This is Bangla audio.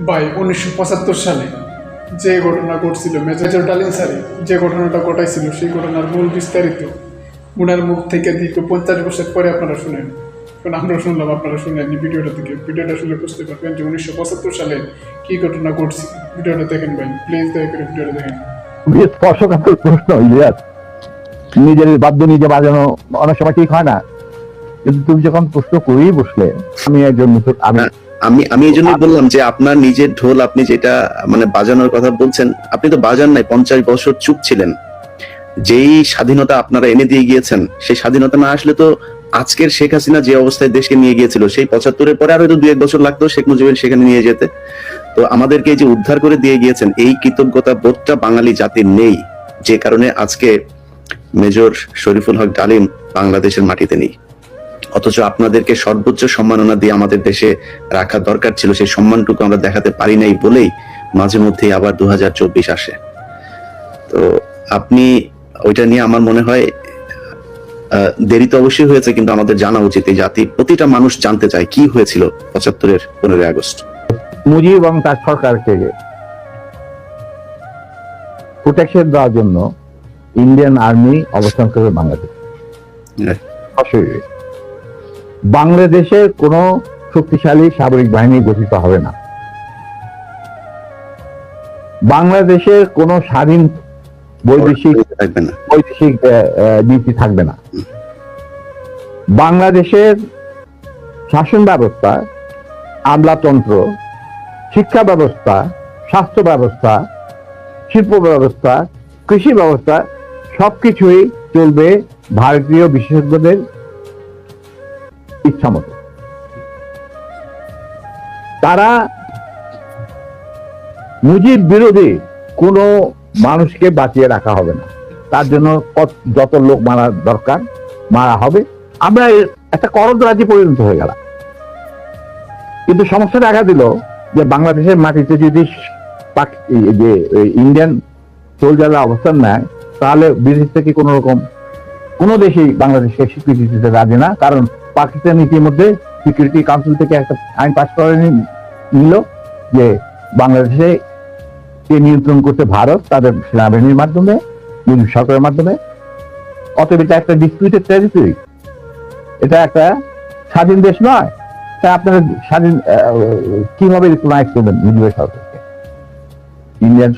ভাই 1975 সালে যে ঘটনা ঘটছিল মেজর ডালিম স্যারে যে ঘটনাটা ঘটাইছিল সেই ঘটনার মূল বিস্তারিত উনার মুখ থেকে দীর্ঘ 50 বছর পরে আপনারা শুনেন। কারণ আমরা শুনলাম, আপনারা শুনেননি ভিডিওটা থেকে। ভিডিওটা শুনে বুঝতে পারবেন যে 1975 সালে কি ঘটনা ঘটছে। ভিডিওটা দেখেন ভাই, প্লিজ দয়া করে ভিডিওটা দেখেন। স্পর্শকাতর প্রশ্ন ইলিয়াস, নিজের বাদ্য নিজে বাজানো অনেক সময় ঠিক হয় না, কিন্তু তুমি যখন প্রশ্ন করেই বসলে আমি একজন আমি এই জন্যই বললাম যে আপনার নিজের ঢোল আপনি যেটা মানে বাজানোর কথা বলছেন, আপনি তো বাজান নাই, 50 বছর চুপ ছিলেন। যেই স্বাধীনতা আপনারা এনে দিয়ে গিয়েছেন, সেই স্বাধীনতা না আসলে তো আজকের শেখ হাসিনা যে অবস্থায় দেশকে নিয়ে গিয়েছিল, সেই 75-এর পরে আর হয়তো 2-1 বছর লাগতো শেখ মুজিবের সেখানে নিয়ে যেতে। তো আমাদেরকে এই যে উদ্ধার করে দিয়ে গিয়েছেন, এই কৃতজ্ঞতা বোধটা বাঙালি জাতির নেই, যে কারণে আজকে মেজর শরীফুল হক ডালিম বাংলাদেশের মাটিতে নেই। অথচ আপনাদেরকে সর্বোচ্চ সম্মাননা দিয়ে আমাদের দেশে রাখা দরকার ছিল, সেই সম্মানটুকু আমরা দেখাতে পারি নাই বলেই মাঝে মধ্যে আবার 2024 আসে। তো আপনি ওইটা নিয়ে আমার মনে হয় দেরি তো অবশ্যই হয়েছে, কিন্তু আমাদের জানা উচিত। এই জাতি প্রতিটা মানুষ জানতে চায় কি হয়েছিল 75-এর 15ই আগস্ট। মুজিব এবং তার সরকারকে প্রোটেকশন দেওয়ার জন্য ইন্ডিয়ান আর্মি অবস্থান করবে বাংলাদেশ। বাংলাদেশের কোন শক্তিশালী সামরিক বাহিনী গঠিত হবে না। বাংলাদেশের কোন স্বাধীন বৈদেশিক নীতি থাকবে না। বাংলাদেশের শাসন ব্যবস্থা, আমলাতন্ত্র, শিক্ষা ব্যবস্থা, স্বাস্থ্য ব্যবস্থা, শিল্প ব্যবস্থা, কৃষি ব্যবস্থা সবকিছুই চলবে ভারতীয় বিশেষজ্ঞদের ইচ্ছা মতো। তারা মুজিব বিরোধী কোনো মানুষকে বাঁচিয়ে রাখা হবে না, তার জন্য যত লোক মারা দরকার মারা হবে। আমরা একটা করদ রাজ্যে পরিণত হয়ে গেলাম। কিন্তু সমস্যা দেখা দিল যে বাংলাদেশের মাটিতে যদি যে ইন্ডিয়ান সোলজাররা অবস্থান নেয়, তাহলে বিদেশ থেকে কোন রকম কোনো দেশেই বাংলাদেশকে স্বীকৃতি দিতে রাজি না। কারণ পাকিস্তান ইতিমধ্যে সিকিউরিটি কাউন্সিল থেকে একটা আইন পাস করে নিল যে বাংলাদেশে নিয়ন্ত্রণ করতে ভারত তাদের সেনাবাহিনীর মাধ্যমে, সরকারের মাধ্যমে। অতএব এটা একটা ডিসপিউটেড টেরিটরি, এটা একটা স্বাধীন দেশ নয়। তাই আপনারা স্বাধীন কিভাবে রিকগনাইজ করবেন মুজিবের সরকারকে? ইন্ডিয়ান